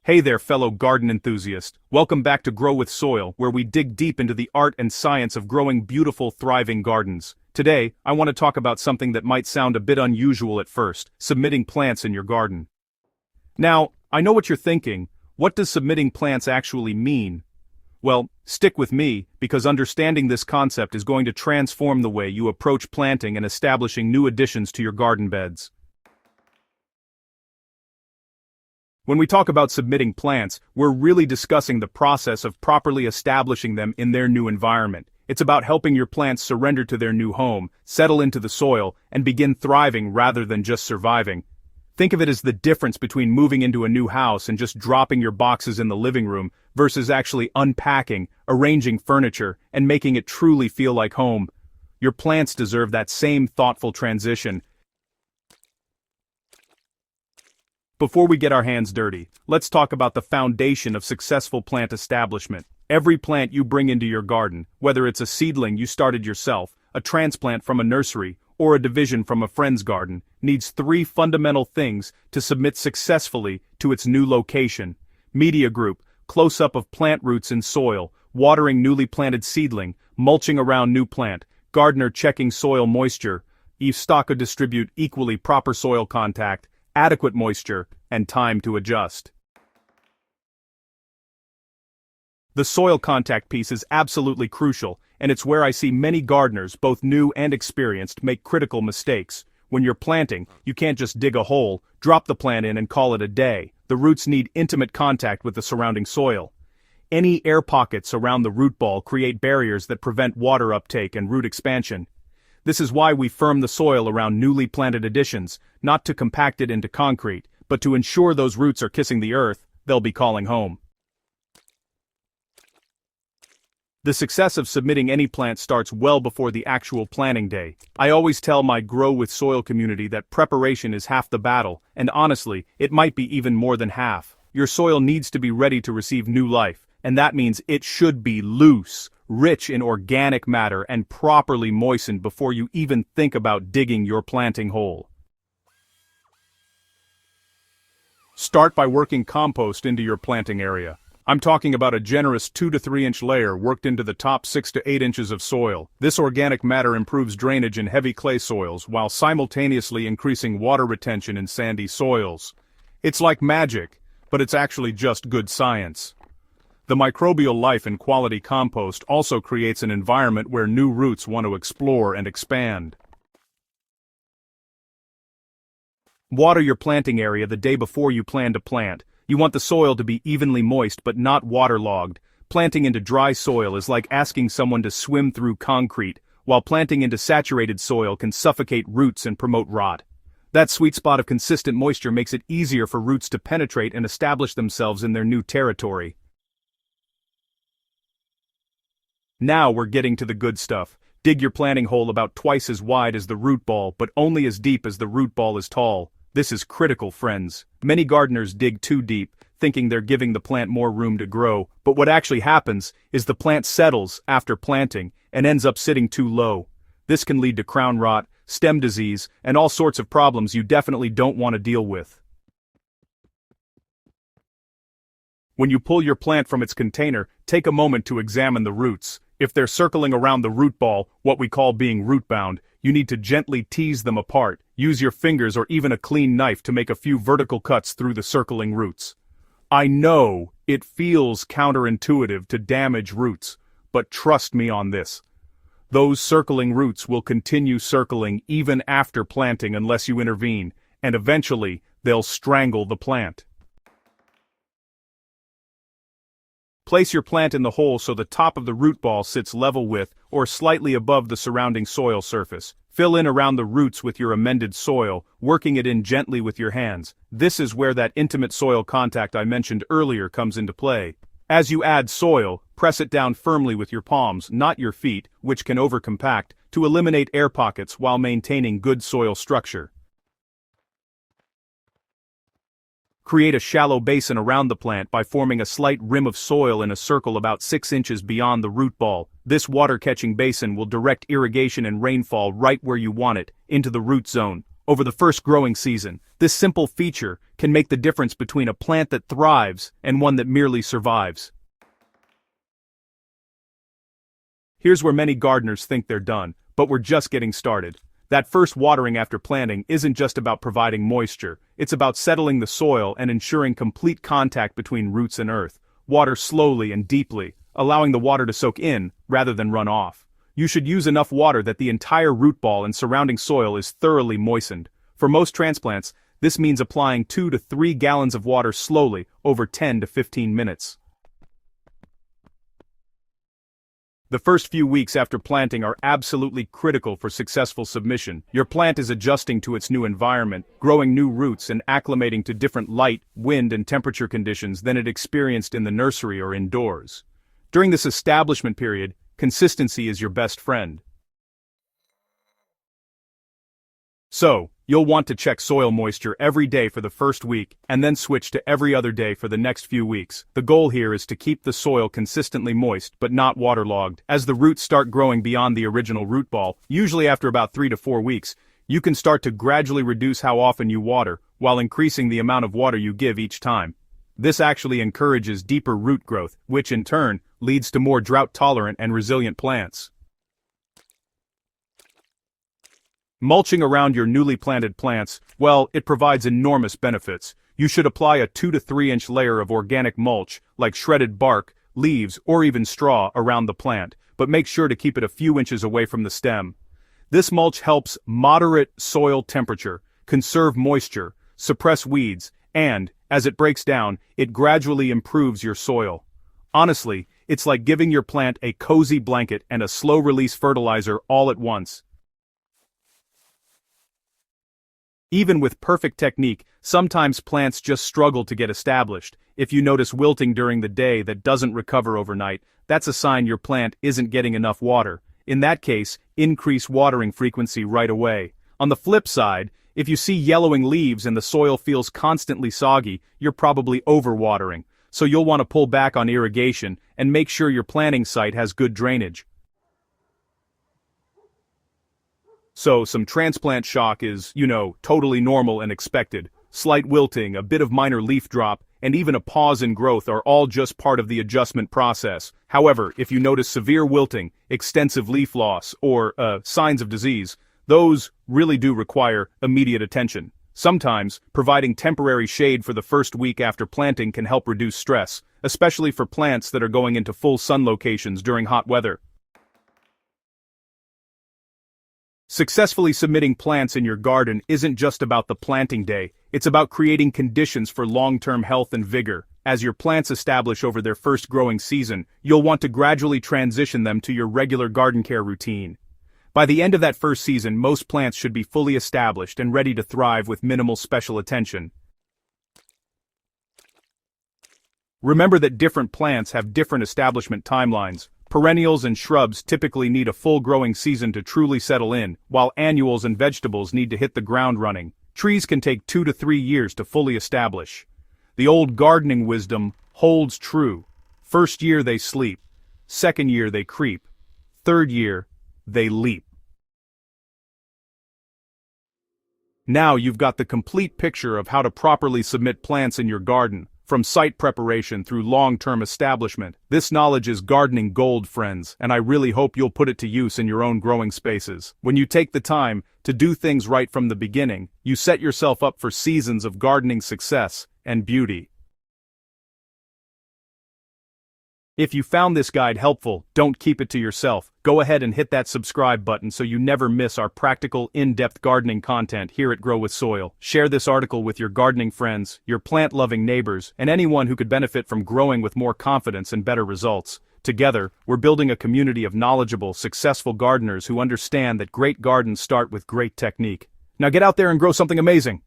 Hey there, fellow garden enthusiast. Welcome back to Grow with Soil, where we dig deep into the art and science of growing beautiful, thriving gardens. Today, I want to talk about something that might sound a bit unusual at first: submitting plants in your garden. Now, I know what you're thinking. What does submitting plants actually mean? Well, stick with me, because understanding this concept is going to transform the way you approach planting and establishing new additions to your garden beds. When we talk about submitting plants, we're really discussing the process of properly establishing them in their new environment. It's about helping your plants surrender to their new home, settle into the soil, and begin thriving rather than just surviving. Think of it as the difference between moving into a new house and just dropping your boxes in the living room versus actually unpacking, arranging furniture, and making it truly feel like home. Your plants deserve that same thoughtful transition. Before we get our hands dirty, let's talk about the foundation of successful plant establishment. Every plant you bring into your garden, whether it's a seedling you started yourself, a transplant from a nursery, or a division from a friend's garden, needs three fundamental things to submit successfully to its new location. Media group, close-up of plant roots in soil, watering newly planted seedling, mulching around new plant, gardener checking soil moisture, Stocka distribute equally proper soil contact, adequate moisture, and time to adjust. The soil contact piece is absolutely crucial, and it's where I see many gardeners, both new and experienced, make critical mistakes. When you're planting, you can't just dig a hole, drop the plant in and call it a day. The roots need intimate contact with the surrounding soil. Any air pockets around the root ball create barriers that prevent water uptake and root expansion. This is why we firm the soil around newly planted additions, not to compact it into concrete, but to ensure those roots are kissing the earth they'll be calling home. The success of submitting any plant starts well before the actual planting day. I always tell my Grow with Soil community that preparation is half the battle, and honestly, it might be even more than half. Your soil needs to be ready to receive new life, and that means it should be loose, rich in organic matter, and properly moistened before you even think about digging your planting hole. Start by working compost into your planting area. I'm talking about a generous 2 to 3 inch layer worked into the top 6 to 8 inches of soil. This organic matter improves drainage in heavy clay soils while simultaneously increasing water retention in sandy soils. It's like magic, but it's actually just good science. The microbial life in quality compost also creates an environment where new roots want to explore and expand. Water your planting area the day before you plan to plant. You want the soil to be evenly moist but not waterlogged. Planting into dry soil is like asking someone to swim through concrete, while planting into saturated soil can suffocate roots and promote rot. That sweet spot of consistent moisture makes it easier for roots to penetrate and establish themselves in their new territory. Now we're getting to the good stuff. Dig your planting hole about twice as wide as the root ball, but only as deep as the root ball is tall. This is critical, friends. Many gardeners dig too deep, thinking they're giving the plant more room to grow, but what actually happens is the plant settles after planting and ends up sitting too low. This can lead to crown rot, stem disease, and all sorts of problems you definitely don't want to deal with. When you pull your plant from its container, take a moment to examine the roots. If they're circling around the root ball, what we call being root-bound, you need to gently tease them apart. Use your fingers or even a clean knife to make a few vertical cuts through the circling roots. I know it feels counterintuitive to damage roots, but trust me on this. Those circling roots will continue circling even after planting unless you intervene, and eventually they'll strangle the plant. Place your plant in the hole so the top of the root ball sits level with or slightly above the surrounding soil surface. Fill in around the roots with your amended soil, working it in gently with your hands. This is where that intimate soil contact I mentioned earlier comes into play. As you add soil, press it down firmly with your palms, not your feet, which can overcompact, to eliminate air pockets while maintaining good soil structure. Create a shallow basin around the plant by forming a slight rim of soil in a circle about 6 inches beyond the root ball. This water-catching basin will direct irrigation and rainfall right where you want it, into the root zone. over the first growing season. This simple feature can make the difference between a plant that thrives and one that merely survives. Here's where many gardeners think they're done, but we're just getting started. That first watering after planting isn't just about providing moisture, it's about settling the soil and ensuring complete contact between roots and earth. Water slowly and deeply, allowing the water to soak in rather than run off. You should use enough water that the entire root ball and surrounding soil is thoroughly moistened. For most transplants, this means applying 2 to 3 gallons of water slowly over 10 to 15 minutes. The first few weeks after planting are absolutely critical for successful submission. Your plant is adjusting to its new environment, growing new roots and acclimating to different light, wind and temperature conditions than it experienced in the nursery or indoors. During this establishment period, consistency is your best friend. So, you'll want to check soil moisture every day for the first week, and then switch to every other day for the next few weeks. The goal here is to keep the soil consistently moist but not waterlogged. As the roots start growing beyond the original root ball, usually after about 3 to 4 weeks, you can start to gradually reduce how often you water, while increasing the amount of water you give each time. This actually encourages deeper root growth, which in turn leads to more drought-tolerant and resilient plants. Mulching around your newly planted plants, well, it provides enormous benefits. You should apply a 2 to 3 inch layer of organic mulch, like shredded bark, leaves, or even straw around the plant, but make sure to keep it a few inches away from the stem. This mulch helps moderate soil temperature, conserve moisture, suppress weeds, and, as it breaks down, it gradually improves your soil. Honestly, it's like giving your plant a cozy blanket and a slow-release fertilizer all at once. Even with perfect technique, sometimes plants just struggle to get established. If you notice wilting during the day that doesn't recover overnight, that's a sign your plant isn't getting enough water. In that case, increase watering frequency right away. On the flip side, if you see yellowing leaves and the soil feels constantly soggy, you're probably overwatering. So you'll want to pull back on irrigation and make sure your planting site has good drainage. So some transplant shock is, totally normal and expected. Slight wilting, a bit of minor leaf drop, and even a pause in growth are all just part of the adjustment process. However, if you notice severe wilting, extensive leaf loss, or signs of disease, those really do require immediate attention. Sometimes, providing temporary shade for the first week after planting can help reduce stress, especially for plants that are going into full sun locations during hot weather. Successfully submitting plants in your garden isn't just about the planting day, it's about creating conditions for long-term health and vigor. As your plants establish over their first growing season, you'll want to gradually transition them to your regular garden care routine. By the end of that first season, most plants should be fully established and ready to thrive with minimal special attention. Remember that different plants have different establishment timelines. Perennials and shrubs typically need a full growing season to truly settle in, while annuals and vegetables need to hit the ground running. Trees can take 2 to 3 years to fully establish. The old gardening wisdom holds true. First year they sleep. Second year they creep. Third year, they leap. Now you've got the complete picture of how to properly submit plants in your garden. From site preparation through long-term establishment, this knowledge is gardening gold, friends, and I really hope you'll put it to use in your own growing spaces. When you take the time to do things right from the beginning, you set yourself up for seasons of gardening success and beauty. If you found this guide helpful, don't keep it to yourself. Go ahead and hit that subscribe button so you never miss our practical, in-depth gardening content here at Grow with Soil. Share this article with your gardening friends, your plant-loving neighbors, and anyone who could benefit from growing with more confidence and better results. Together, we're building a community of knowledgeable, successful gardeners who understand that great gardens start with great technique. Now get out there and grow something amazing!